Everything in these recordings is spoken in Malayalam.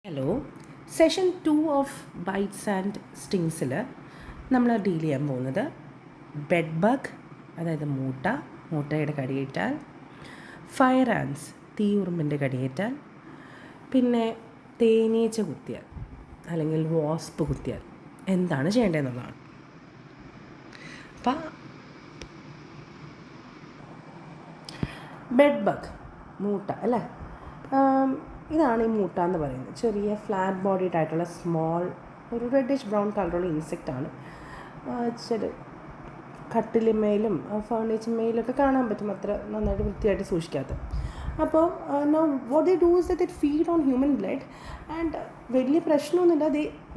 Hello. Session 2 of bytes and സ്റ്റിങ്സിൽ നമ്മൾ ഡീൽ ചെയ്യാൻ പോകുന്നത് ബെഡ് ബഗ്, അതായത് മൂട്ടയുടെ കടിയേറ്റാൽ, ഫയർ ആൻസ്, തീയുറുമ്പിൻ്റെ കടിയേറ്റാൽ, പിന്നെ തേനീച്ച കുത്തിയാൽ അല്ലെങ്കിൽ വാസ്പ് കുത്തിയാൽ എന്താണ് ചെയ്യേണ്ടതെന്നുള്ളതാണ്. അപ്പം ബെഡ് ബഗ്, മൂട്ട അല്ലേ, ഇതാണ് ഈ മൂട്ട എന്ന് പറയുന്നത്. ചെറിയ ഫ്ലാറ്റ് ബോഡീഡ് ആയിട്ടുള്ള സ്മോൾ ഒരു റെഡിഷ് ബ്രൗൺ കളറുള്ള ഇൻസെക്റ്റാണ്. ചെറു കട്ടിലിന്മേലും ഫർണിച്ചറിന്മേലൊക്കെ കാണാൻ പറ്റും, അത്ര നന്നായിട്ട് വൃത്തിയായിട്ട് സൂക്ഷിക്കാത്ത. അപ്പോൾ now what they do is that it feed on human blood and വലിയ പ്രശ്നമൊന്നുമില്ല.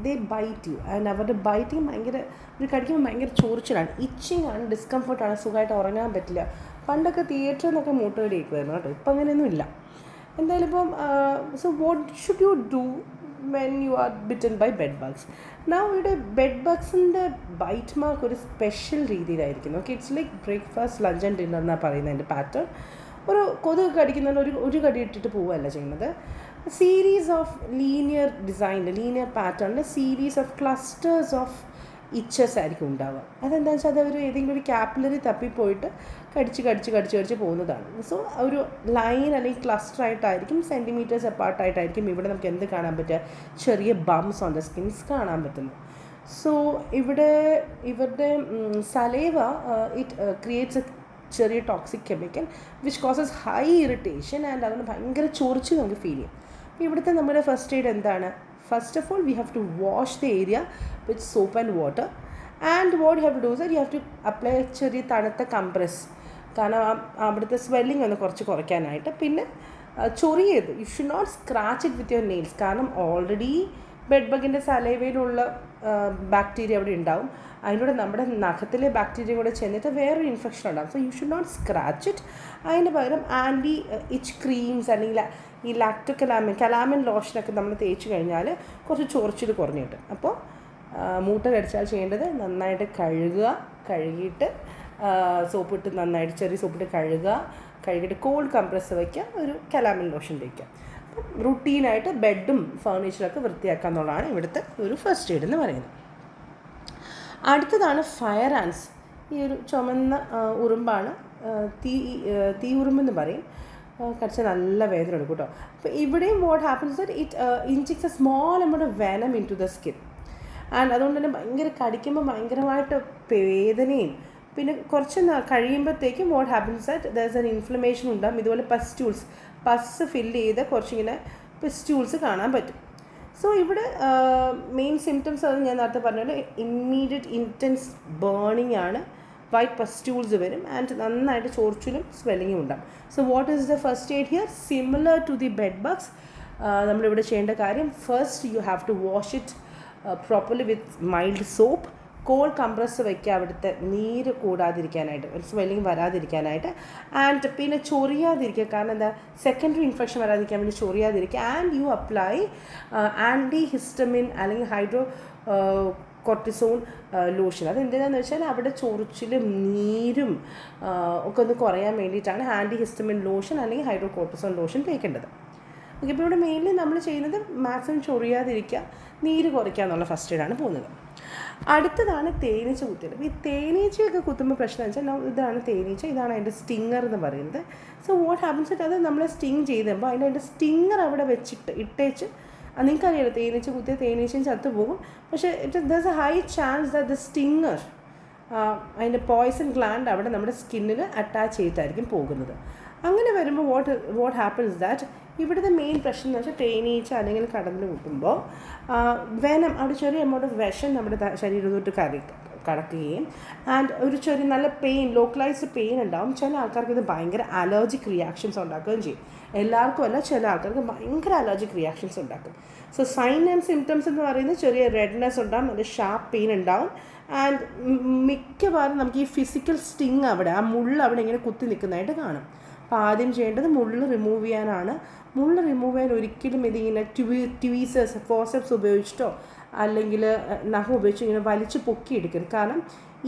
ദേ ബൈറ്റ് യു ആൻഡ് അവരുടെ ബൈറ്റിങ് ഭയങ്കര, ഒരു കടിക്കുമ്പോൾ ഭയങ്കര ചൊറിച്ചിലാണ്, ഇച്ചിങ് ആണ്, ഡിസ്കംഫർട്ടാണ്, സുഖമായിട്ട് ഉറങ്ങാൻ പറ്റില്ല. പണ്ടൊക്കെ തിയേറ്ററിൽ നിന്നൊക്കെ മൂട്ടയുടെ കേൾക്കുമായിരുന്നു കേട്ടോ, ഇപ്പം അങ്ങനെയൊന്നും ഇല്ല. എന്തായാലും ഇപ്പം so what should you do when you are bitten by bed bugs? ഇവിടെ ബെഡ് ബഗ്സിൻ്റെ ബൈറ്റ് മാർക്ക് ഒരു സ്പെഷ്യൽ രീതിയിലായിരിക്കും. Okay, it's like breakfast, lunch and dinner എന്നാണ് പറയുന്നത് എൻ്റെ പാറ്റേൺ. ഒരു കൊതുക് കടിക്കുന്നതിന് ഒരു കടി ഇട്ടിട്ട് പോവുകയല്ല ചെയ്യുന്നത്. സീരീസ് ഓഫ് ലീനിയർ പാറ്റേണിൽ സീരീസ് ഓഫ് ക്ലസ്റ്റേഴ്സ് ഓഫ് ഇച്ചസ് ആയിരിക്കും ഉണ്ടാവുക. അതെന്താണെന്ന് വെച്ചാൽ അതൊരു ഏതെങ്കിലും ഒരു ക്യാപ്പിലറി തപ്പിപ്പോയിട്ട് കടിച്ച് പോകുന്നതാണ്. സോ ഒരു ലൈൻ അല്ലെങ്കിൽ ക്ലസ്റ്റർ ആയിട്ടായിരിക്കും, സെൻറ്റിമീറ്റേഴ്സ് അപ്പാർട്ടായിട്ടായിരിക്കും ഇവിടെ നമുക്ക് എന്ത് കാണാൻ പറ്റുക, ചെറിയ ബംസ് ഓൺ ദ സ്കിൻസ് കാണാൻ പറ്റുന്നു. സോ ഇവരുടെ സലേവ ഇറ്റ് ക്രിയേറ്റ്സ് എ ചെറിയ toxic chemical which causes high irritation and അതുകൊണ്ട് ഭയങ്കര ചൊറിച്ച് നമുക്ക് ഫീൽ ചെയ്യും. അപ്പോൾ ഇവിടുത്തെ നമ്മുടെ ഫസ്റ്റ് എയ്ഡ് എന്താണ്? First of all, we have to wash the area with soap and water, and what you have to do is that you have to apply ചെറിയ തണുത്ത കംപ്രസ്, കാരണം അവിടുത്തെ സ്വെല്ലിംഗ് ഒന്ന് കുറച്ച് കുറയ്ക്കാനായിട്ട്. പിന്നെ ചൊറിയത്, you should not scratch it with your nails, കാരണം ഓൾറെഡി ബെഡ് ബഗിൻ്റെ സലൈവയിലുള്ള ബാക്ടീരിയ അവിടെ ഉണ്ടാവും. അതിലൂടെ നമ്മുടെ നഖത്തിലെ ബാക്ടീരിയ കൂടെ ചെന്നിട്ട് വേറൊരു ഇൻഫെക്ഷൻ ഉണ്ടാകും. So you should not scratch it. അതിന് പകരം ആൻറ്റി ഇച്ച് ക്രീംസ് അല്ലെങ്കിൽ ഈ കലാമിൻ ലോഷനൊക്കെ നമ്മൾ തേച്ച് കഴിഞ്ഞാൽ കുറച്ച് ചൊറിച്ചിൽ കുറഞ്ഞ് കിട്ടും. അപ്പോൾ മൂട്ട കടിച്ചാൽ ചെയ്യേണ്ടത് നന്നായിട്ട് കഴുകിയിട്ട് സോപ്പിട്ട് നന്നായിട്ട് ചെറിയ സോപ്പിട്ട് കഴുകിയിട്ട് കോൾഡ് കംപ്രസ് വയ്ക്കുക, ഒരു കലാമിൻ ലോഷൻ തേക്കുക. അപ്പം റുട്ടീനായിട്ട് ബെഡും ഫർണിച്ചറൊക്കെ വൃത്തിയാക്കുക എന്നുള്ളതാണ് ഇവിടുത്തെ ഒരു ഫസ്റ്റ് എയ്ഡ് എന്ന് പറയുന്നത്. അടുത്തതാണ് ഫയർ ആൻസ്. ഈ ഒരു ചുമന്ന ഉറുമ്പാണ്, തീ ഉറുമ്പെന്ന് പറയും. കടിച്ചാൽ നല്ല വേദന എടുക്കും കേട്ടോ. അപ്പോൾ ഇവിടെയും what happens that it injects a small amount of venom into the skin and അതുകൊണ്ട് തന്നെ ഭയങ്കര കടിക്കുമ്പോൾ ഭയങ്കരമായിട്ട് വേദനയും, പിന്നെ കുറച്ച് കഴിയുമ്പോഴത്തേക്കും what happens that there is an inflammation ഉണ്ടാകും. ഇതുപോലെ പസ് ഫില്ല് ചെയ്ത് കുറച്ചിങ്ങനെ പസ്റ്റ്യൂൾസ് കാണാൻ പറ്റും. സോ ഇവിടെ മെയിൻ സിംറ്റംസ് അത് ഞാൻ നേരത്തെ പറഞ്ഞത് ഇമ്മീഡിയറ്റ് ഇൻറ്റൻസ് ബേണിംഗ് ആണ്, വൈറ്റ് പസ്റ്റ്യൂൾസ് വരും ആൻഡ് നന്നായിട്ട് ചോർച്ചിലും സ്വെല്ലിങ്ങും ഉണ്ടാകും. So what is the first aid here? Similar to the bed bugs നമ്മളിവിടെ ചെയ്യേണ്ട കാര്യം, first you have to wash it properly with mild soap, cold compress വയ്ക്കുക അവിടുത്തെ നീര് കൂടാതിരിക്കാനായിട്ട്, ഒരു സ്വെല്ലിങ് വരാതിരിക്കാനായിട്ട്. ആൻഡ് പിന്നെ ചൊറിയാതിരിക്കുക, കാരണം എന്താ, സെക്കൻഡറി ഇൻഫെക്ഷൻ വരാതിരിക്കാൻ വേണ്ടി ചൊറിയാതിരിക്കുക. And you apply antihistamine അല്ലെങ്കിൽ ഹൈഡ്രോ കോർട്ടിസോൺ ലോഷൻ. അത് എന്തിനാണെന്ന് വെച്ചാൽ അവിടെ ചൊറിച്ചിലും നീരും ഒക്കെ ഒന്ന് കുറയാൻ വേണ്ടിയിട്ടാണ് ആൻറ്റി ഹിസ്റ്റമിൻ ലോഷൻ അല്ലെങ്കിൽ ഹൈഡ്രോ കോർട്ടിസോൺ ലോഷൻ തേക്കേണ്ടത്. ഓക്കെ, ഇപ്പോൾ ഇവിടെ മെയിൻലി നമ്മൾ ചെയ്യുന്നത് മാക്സിമം ചൊറിയാതിരിക്കുക, നീര് കുറയ്ക്കുക എന്നുള്ള ഫസ്റ്റ് എയ്ഡാണ് പോകുന്നത്. അടുത്തതാണ് തേനീച്ച കുത്തിയത്. അപ്പോൾ ഈ തേനീച്ചയൊക്കെ കുത്തുമ്പോൾ പ്രശ്നം വെച്ചാൽ ഇതാണ് തേനീച്ച, ഇതാണ് അതിൻ്റെ സ്റ്റിങ്ങർ എന്ന് പറയുന്നത്. സോ വാട്ട് ഹാപ്പൻസ് അത് നമ്മളെ സ്റ്റിങ് ചെയ്തുമ്പോൾ അതിൻ്റെ സ്റ്റിങ്ങർ അവിടെ ഇട്ടേച്ച്, നിങ്ങൾക്കറിയാലോ തേനീച്ച കുത്തിയ തേനീച്ചയും ചത്തുപോകും. പക്ഷേ there is A high chance that the Stinger, അതിൻ്റെ പോയ്സൺ ഗ്ലാൻഡ് അവിടെ നമ്മുടെ സ്കിന്നിൽ അറ്റാച്ച് ചെയ്തിട്ടായിരിക്കും പോകുന്നത്. അങ്ങനെ വരുമ്പോൾ വാട്ട് ഹാപ്പൻസ് ദാറ്റ് ഇവിടുത്തെ മെയിൻ പ്രശ്നം എന്ന് വെച്ചാൽ തേനീച്ച അല്ലെങ്കിൽ കടന്നിൽ കുത്തുമ്പോൾ വെനം, അവിടെ ചെറിയ എമൗണ്ട് ഓഫ് വിഷം നമ്മുടെ ശരീരത്തോട്ട് കടക്കുകയും ആൻഡ് ഒരു ചെറിയ നല്ല പെയിൻ, ലോക്കലൈസ്ഡ് പെയിൻ ഉണ്ടാവും. ചില ആൾക്കാർക്ക് ഇത് ഭയങ്കര അലർജിക് റിയാക്ഷൻസ് ഉണ്ടാക്കുകയും ചെയ്യും. എല്ലാവർക്കും അല്ല, ചില ആൾക്കാർക്ക് ഭയങ്കര അലർജിക് റിയാക്ഷൻസ് ഉണ്ടാക്കും. സോ സൈൻ ആൻഡ് സിംറ്റംസ് എന്ന് പറയുന്നത് ചെറിയ റെഡ്നെസ് ഉണ്ടാകും, നല്ല ഷാർപ്പ് പെയിൻ ഉണ്ടാവും. ആൻഡ് മിക്കവാറും നമുക്ക് ഈ ഫിസിക്കൽ സ്റ്റിങ് അവിടെ, ആ മുള്ള അവിടെ ഇങ്ങനെ കുത്തി നിൽക്കുന്നതായിട്ട് കാണും. അപ്പോൾ ആദ്യം ചെയ്യേണ്ടത് മുള്ള് റിമൂവ് ചെയ്യാനാണ്. മുള്ള് റിമൂവ് ചെയ്യാൻ ഒരിക്കലും ഇതിങ്ങനെ ട്വീസേഴ്സ്, ഫോസെപ്സ് ഉപയോഗിച്ചിട്ടോ അല്ലെങ്കിൽ നഖം ഉപയോഗിച്ച് ഇങ്ങനെ വലിച്ച് പൊക്കിയെടുക്കരുത്, കാരണം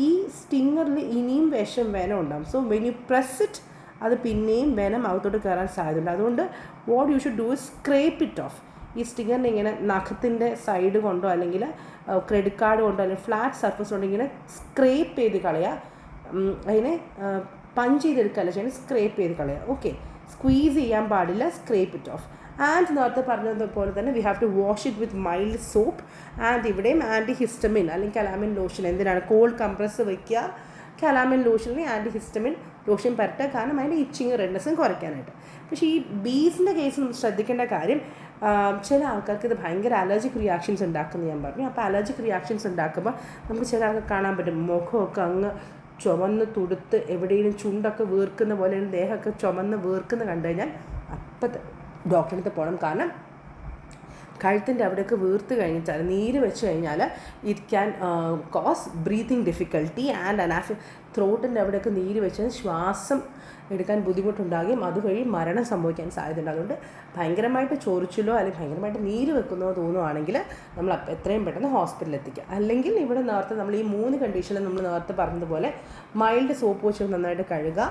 ഈ സ്റ്റിങ്ങറിൽ ഇനിയും വെനം ഉണ്ടാകും. So when you press it, അത് പിന്നെയും വെനം അകത്തോട്ട് കയറാൻ സാധ്യതയുണ്ട്. അതുകൊണ്ട് what you should do is scrape it off. ഈ സ്റ്റിങ്ങറിനെ ഇങ്ങനെ നഖത്തിൻ്റെ സൈഡ് കൊണ്ടോ അല്ലെങ്കിൽ ക്രെഡിറ്റ് കാർഡ് കൊണ്ടോ അല്ലെങ്കിൽ ഫ്ലാറ്റ് സർഫസ് കൊണ്ടോ ഇങ്ങനെ സ്ക്രേപ്പ് ചെയ്ത് കളയുക. അതിനെ പഞ്ച് ചെയ്തെടുക്കുകയല്ല ചെയ്യണം, സ്ക്രേപ്പ് ചെയ്ത് കളയുക. ഓക്കെ, സ്ക്വീസ് ചെയ്യാൻ പാടില്ല, സ്ക്രേപ്പ് ഇറ്റ് ഓഫ്. ആൻഡ് നേരത്തെ പറഞ്ഞതുപോലെ തന്നെ we have to wash it with mild soap. And ഇവിടെയും ഹിസ്റ്റമിൻ അല്ലെങ്കിൽ കലാമിൻ ലോഷൻ, എന്തിനാണ് കോൾഡ് കംപ്രസ് വയ്ക്കുക, കലാമിൻ ലോഷനിൽ ഹിസ്റ്റമിൻ ലോഷൻ പരട്ടുക, കാരണം അതിൻ്റെ ഇച്ചിങ് റെഡ്നെസ്സും കുറയ്ക്കാനായിട്ട്. പക്ഷേ ഈ ബീസിൻ്റെ കേസ് നമ്മൾ ശ്രദ്ധിക്കേണ്ട കാര്യം, ചില ആൾക്കാർക്ക് ഇത് ഭയങ്കര അലർജിക് റിയാക്ഷൻസ് ഉണ്ടാക്കുന്നത് ഞാൻ പറഞ്ഞു. അപ്പോൾ അലർജിക് റിയാക്ഷൻസ് ഉണ്ടാക്കുമ്പോൾ നമുക്ക് ചില ആൾക്ക് കാണാൻ പറ്റും മുഖമൊക്കെ അങ്ങ് ചുമന്ന് തുടുത്ത് എവിടെയെങ്കിലും ചുണ്ടൊക്കെ വീർക്കുന്ന പോലെ ദേഹമൊക്കെ ചുമന്ന് വീർക്കുന്ന കണ്ടു കഴിഞ്ഞാൽ അപ്പം ഡോക്ടറിൻ്റെ അടുത്ത് പോകണം. കാരണം കഴുത്തിൻ്റെ അവിടെയൊക്കെ വീർത്ത് കഴിഞ്ഞിട്ടാൽ നീര് വെച്ച് കഴിഞ്ഞാൽ it can cause breathing difficulty and ത്രോട്ടിൻ്റെ അവിടെയൊക്കെ നീര് വെച്ച് ശ്വാസം എടുക്കാൻ ബുദ്ധിമുട്ടുണ്ടാകുകയും അതുവഴി മരണം സംഭവിക്കാൻ സാധ്യതയുണ്ട്. അതുകൊണ്ട് ഭയങ്കരമായിട്ട് ചൊറിച്ചിലോ അല്ലെങ്കിൽ ഭയങ്കരമായിട്ട് നീര് വെക്കുന്നോ തോന്നുവാണെങ്കിൽ നമ്മൾ എത്രയും പെട്ടെന്ന് ഹോസ്പിറ്റലിൽ എത്തിക്കുക. അല്ലെങ്കിൽ ഇവിടെ നേരത്തെ നമ്മൾ ഈ 3 കണ്ടീഷനിൽ നമ്മൾ നേരത്തെ പറഞ്ഞതുപോലെ മൈൽഡ് സോപ്പ് വെച്ച് നന്നായിട്ട് കഴുകുക,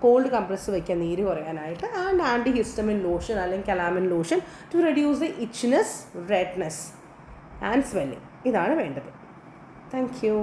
കോൾഡ് കംപ്രസ് വയ്ക്കുക നീര് കുറയാനായിട്ട്, ആൻഡ് ഹിസ്റ്റമിൻ ലോഷൻ അല്ലെങ്കിൽ calamine lotion to reduce the itchness, redness and swelling. ഇതാണ് വേണ്ടത്. Thank U.